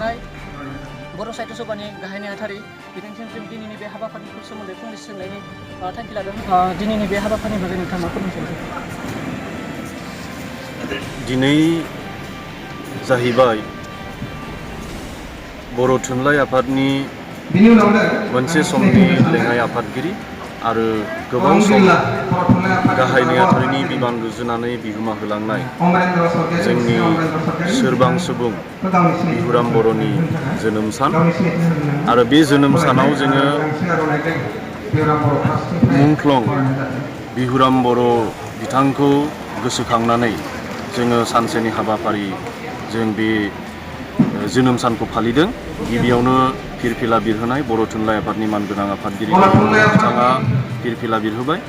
खुंनाय बर' साहित्य सभानि गाहाय नेहाथारि बिथांनिसिम जों दिनैनि बे हाबाफारिनि सोमोन्दै फंनैसो सोंनायनि थांखि लादों। दिनैनि बे हाबाफारिनि बागै नोंथाङा मा फोरमायनो दिनै जाहैबाय बर' थुनलाइ आफादनि मोनसे समनि लेङाइ आफादगिरि आरो गोबाव सम गाहाय नेहाथारिनि बिबान रुजुनानै बिहोमा होलांनाय जोंनि सोरबां सुबुं बिहुराम बर'नि जोनोम सान आरो बे जोनोम सानाव जोङो मुंख्लं बिहुराम बर' बिथांखौ गोसोखांनानै जोङो सानसेनि हाबाफारि जों बे जोनोम सानखौ फालिदों। गिबियावनो फिरफिला बिरहोनाय बर' थुनलाइ आफादनि मानगोनां आफादगिरि बिथाङा फिरफिला बिरहोबाय।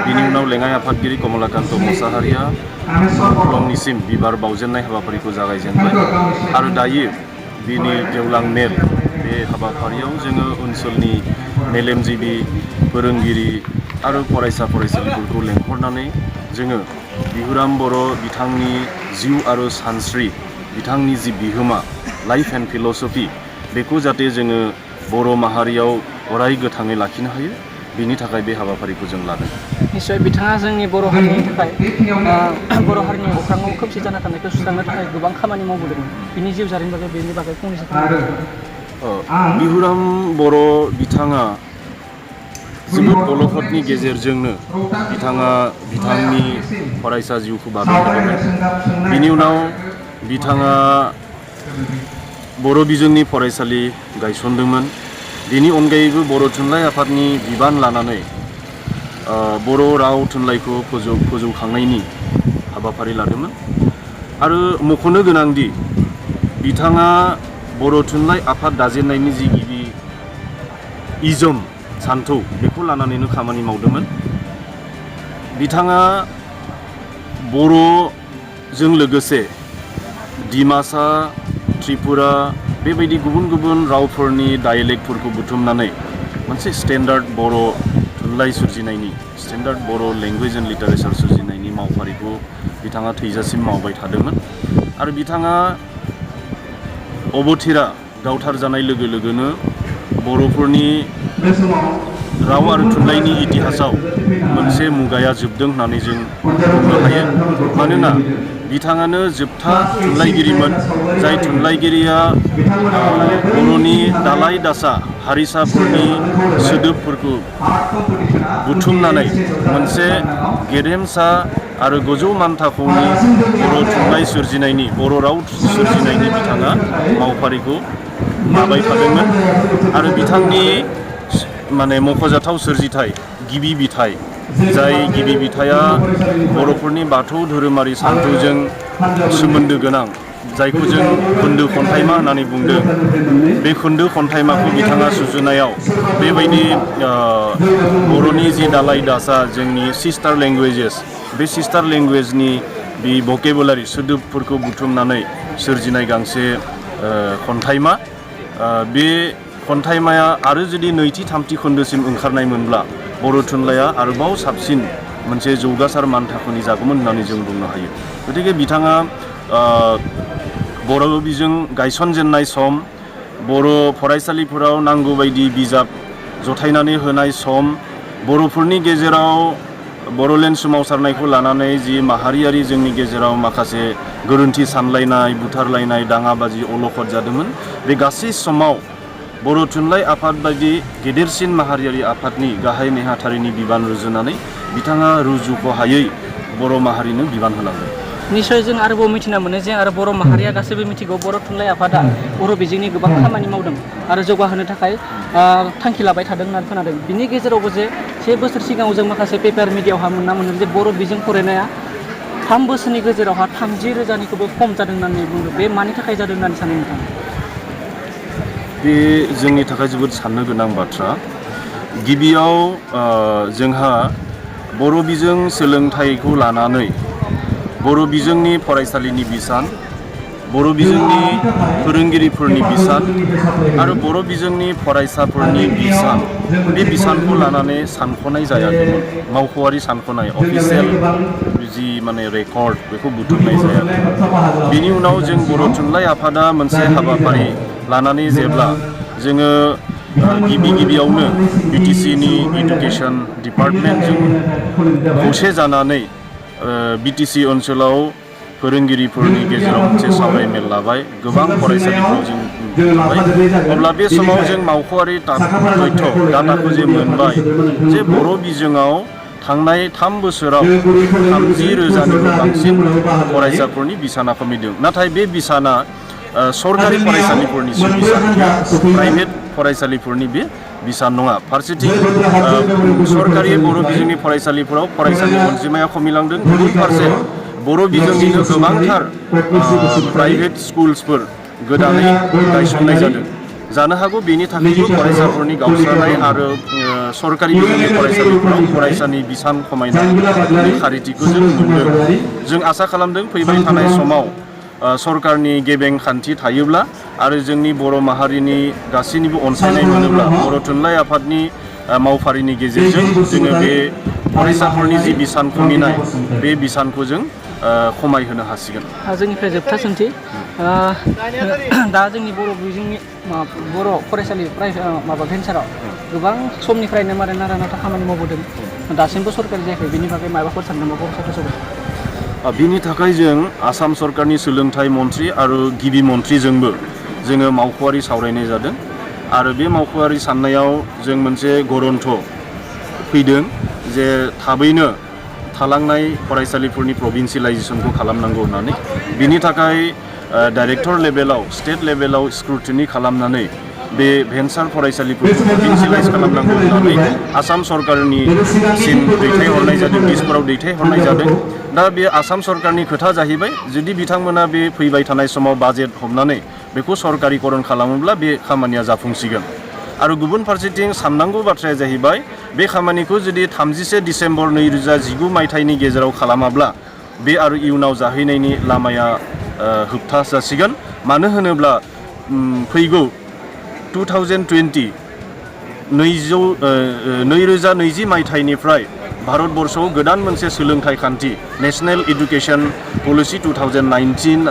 बिनि उनाव लेङाइ आफादगिरि कमलाकान्त मोसाहारिया मुंख्लंनिसिम बिबार बावजेननाय हाबाफारिखौ जागायजेनबाय आरो दायो बिनि गेवलां मेल बे हाबाफारियाव जोङो ओनसोलनि मेलेमजिबि फोरोंगिरि आरो फरायसा फरायसुलिफोरखौ लेंहरनानै जोङो बिहुराम बर' बिथांनि जिउ आरो सानस्रि बिथांनि जि बिहोमा लाइफ एन्ड फिल'सफि बेखौ जाहाथे जोङो बर' माहारियाव अराय गोथाङै लाखिनो हायो बिनि थाखाय बे हाबाफारिखौ जों लादों। निश्चय बिथाङा जोंनि बर' हारिनि थाखाय बर' हारिनि अख्राङाव खोमसि जाना थानायखौ सुस्रांनो थाखाय गोबां खामानि मावबोदों। बिनि जिउ जारिमिन बागै बेनि बागै फंनैसो बिहुराम बर' बिथाङा जोबोद अलखदनि गेजेरजोंनो बिथाङा बिथांनि फरायसा जिउखौ बारहोहरदोंमोन। बिनि उनाव बिथाङा बर' बिजोंनि फरायसालि गायसनदोंमोन। बेनि अनगायैबो बर' थुनलाइ आफादनि बिबान लानानै बर' राव थुनलाइखौ फोजौखांनायनि हाबाफारि लादोंमोन आरो मख'नो गोनांदि बिथाङा बर' थुनलाइ आफाद दाजेननायनि जि गिबि इजम सान्थौ बेखौ लानानैनो खामानि मावदोंमोन। बिथाङा बर'जों लोगोसे डिमासा, त्रिपुरा बेबायदि गुबुन गुबुन रावफोरनि डाइलेक्टफोरखौ बुथुमनानै मोनसे स्टेन्डार्ड बर' थुनलाइ सोरजिनायनि स्टेन्डार्ड बर' लेंगुवेज एन्ड लिटारेचार सोरजिनायनि मावफारिखौ बिथाङा थैजासिम मावबाय थादोंमोन आरो बिथाङा अबथिरा गावथार जानाय लोगो लोगोनो बर'फोरनि राव आरो थुनलाइनि इतिहासाव मोनसे मुगाया जोबदों होननानै जों बुंनो हायो। मानोना बिथाङानो जोबथा थुनलाइगिरिमोन जाय थुनलाइगिरिया बर'नि दालाय दासा हारिसाफोरनि सोदोबफोरखौ बुथुमनानै मोनसे गेरेमसा आरो गोजौ मान थाखोनि बर' थुनलाइ सोरजिनायनि बर' राव सोरजिनायनि बिथाङा मावफारिखौ लाबाय थादोंमोन आरो बिथांनि मख'जाथाव सोरजिथाय गिबि बिथाइ जाय गिबि बिथाइया बर'फोरनि बाथौ धोरोमारि सान्थौजों सोमोन्दो गोनां जायखौ जों खोन्दो खन्थाइमा होननानै बुंदों। बे खोन्दो खन्थाइमाखौ बिथाङा सुजुनायाव बेबायदि बर'नि जि दालाय दासा जोंनि सिस्टार लेंगुवेजेस बे सिस्टार लेंगुवेजनि बे भकेबुलारि सोदोबफोरखौ बुथुमनानै सोरजिनाय गांसे खन्थाइमा। बे खन्थाइमाया आरो जुदि नैथि थामथि खोन्दोसिम ओंखारनायमोनब्ला बर' थुनलाइया आरोबाव साबसिन मोनसे जौगासार मान थाखोनि जागौमोन होननानै जों बुंनो हायो। गतिके बिथाङा बर' बिजों गायसनजेननाय सम, बर' फरायसालिफोराव नांगौबायदि बिजाब जथायनानै होनाय सम, बर'फोरनि गेजेराव बर'लेण्ड सोमावसारनायखौ लानानै जि माहारियारि जोंनि गेजेराव माखासे गोरोन्थि सानलायनाय, बुथारलायनाय, दाङाबाजि अलखद जादोंमोन। बे गासै समाव बर' थुनलाइ आफाद बायदि गेदेरसिन माहारियारि आफादनि गाहाय नेहाथारिनि बिबान रुजुनानै बिथाङा रुजुख'हायै बर' माहारिनो बिबान होलांदों। निश्चय जों आरोबाव मिथिना मोनो जे आरो बर' माहारिया गासैबो मिथिगौ बर' थुनलाइ आफादा बर' बिजोंनि गोबां खामानि मावदों आरो जौगाहोनो थाखाय थांखि लाबाय थादों होननानै खोनादों। बिनि गेजेरावबो जे 1 बोसोर सिगाङाव जों माखासे पेपार मिडियाआवहा मोनना मोनो जे बर' बिजों फरायनाया 3 बोसोरनि गेजेरावहा 30,000निख्रुइबो खम जादों होननानै बुंदों। बे मानि थाखाय जादों होननानै सानो नोंथाङा? बे जोंनि थाखाय जोबोद साननो गोनां बाथ्रा। गिबियाव जोंहा बर' बिजों सोलोंथाइखौ लानानै बर' बिजोंनि फरायसालिनि बिसान, बर' बिजोंनि फोरोंगिरिफोरनि बिसान आरो बर' बिजोंनि फरायसाफोरनि बिसान बे बिसानखौ लानानै सानख'नाय जायाखैमोन मावख'आरि सानख'नाय अफिसियेल जि माने रेकर्ड बेखौ बुथुमनाय जायाखै बिनि उनाव जों बर' थुनलाइ आफादा मोनसे हाबाफारि लानानै जेब्ला जोङो गिबियावनो BTCनि इडुकेसन डिपार्टमेन्टजों खौसे जानानै BTC ओनसोलाव फोरोंगिरिफोरनि गेजेराव मोनसे सावरायमेल लाबाय गोबां फरायसालिफोराव जों नुबाय अब्ला बे समाव जों मावख'आरि तथ्य डाटाखौ जे मोनबाय जे बर' बिजोङाव थांनाय 3 बोसोराव 30,000निबो बांसिन फरायसाफोरनि बिसाना खमिदों नाथाय बे बिसाना सरकारि फरायसालिफोरनिसो बिसान प्राइभेट फरायसालिफोरनि बे बिसान नङा फारसेथिं सरकारि बर' बिजोंनि फरायसालिफोराव फरायसालि अनजिमाया खमिलांदों गुबुन फारसे बर' बिजोंनिनो गोबांथार प्राइभेट स्कुल्सफोर गोदानै गायसननाय जादों जानो हागौ बेनि थाखायबो फरायसाफोरनि गावस्रानाय आरो सरकारि बिजोंनि फरायसालिफोराव फरायसानि बिसान खमायनाय खारिथिखौ जों मोनदों जों आसा खालामदों फैबाय थानाय समाव सरकारनि गेबें खान्थि थायोब्ला आरो जोंनि बर' माहारिनि गासैनिबो अनसायनाय मोनोब्ला बर' थुनलाइ आफादनि मावफारिनि गेजेरजों जोङो बे फरायसाफोरनि जि बिसान खमिनाय बे बिसानखौ जों खमायहोनो हासिगोन जोंनिफ्राय जोबथा सोंथि दा जोंनि बर' बिजोंनि बर' फरायसालि भेन्साराव गोबां समनिफ्रायनो मारै नारा नाथा खामानि मावबोदों दासिमबो सरकारि जायाखै बेनि बागै माबाफोर सानदों बर' साथ्र बिनि थाखाय जों आसाम सरकारनि सोलोंथाइ मन्थ्रि आरो गिबि मन्थ्रिजोंबो जोङो मावख'आरि सावरायनाय जादों आरो बे मावख'आरि साननायाव जों मोनसे गरन्थ फैदों जे थाबैनो थालांनाय फरायसालिफोरनि प्रभिन्सियेलाइजेसनखौ खालामनांगौ होननानै बिनि थाखाय डाइरेक्टर लेभेलाव स्टेट लेभेलाव स्क्रुटिनि खालामनानै बे भेन्सार फरायसालिफोरखौ प्रभिन्सियेलाइज खालामनांगौ होननानै आसाम सरकारनिसिम दैथायहरनाय जादों दिसपुराव दैथायहरनाय जादों दा बे आसाम सरकारनि खोथा जाहैबाय जुदि बिथांमोना बे फैबाय थानाय समाव बाजेट हमनानै बेखौ सरकारिकरन खालामोब्ला बे खामानिया जाफुंसिगोन आरो गुबुन फारसेथिं साननांगौ बाथ्राया जाहैबाय बे खामानिखौ जुदि 31 डिसेम्बर 2019 मायथाइनि गेजेराव खालामाब्ला बे आरो इयुनाव जाहैनायनि लामाया होबथा जासिगोन मानो होनोब्ला फैगौ 2020 मायथाइनिफ्राय भारतबर्षआव गोदान मोनसे सोलोंथाइ खान्थि नेशनेल एडुकेशन पलिसि 2019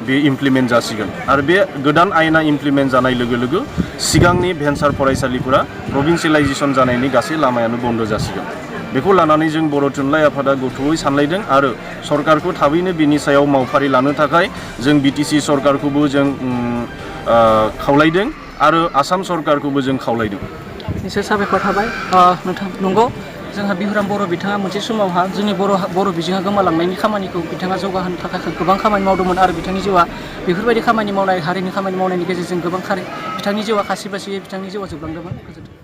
बे इमप्लिमेन्ट जासिगोन आरो बे गोदान आयेना इमप्लिमेन्ट जानाय लोगो लोगो सिगांनि भेन्सार फरायसालिफोरा प्रभिन्सियेलाइजेसन जानायनि गासै लामायानो बन्द जासिगोन बेखौ लानानै जों बर' थुनलाइ आफादा गोथौयै सानलायदों आरो सरकारखौ थाबैनो बिनि सायाव मावफारि लानो थाखाय जों BTC सरकारखौबो जों खावलायदों आरो आसाम सरकारखौबौ जों खावलायदों एसे साबायखर थाबाय नोंथां नंगौ जोंहा बिहुराम बर' बिथाङा मोनसे समावहा जोंनि बर' बिजोङा गोमालांनायनि खामानिखौ बिथाङा जौगाहोनो थाखाय गोबां खामानि मावदोंमोन आरो बिथांनि जिउआ बेफोरबायदि खामानि मावनाय हारिनि खामानि मावनायनि गेजेरजों गोबां बिथांनि जिउआ खासि बासियै बिथांनि जिउआ जोबलांदोंमोन गोजोन्थों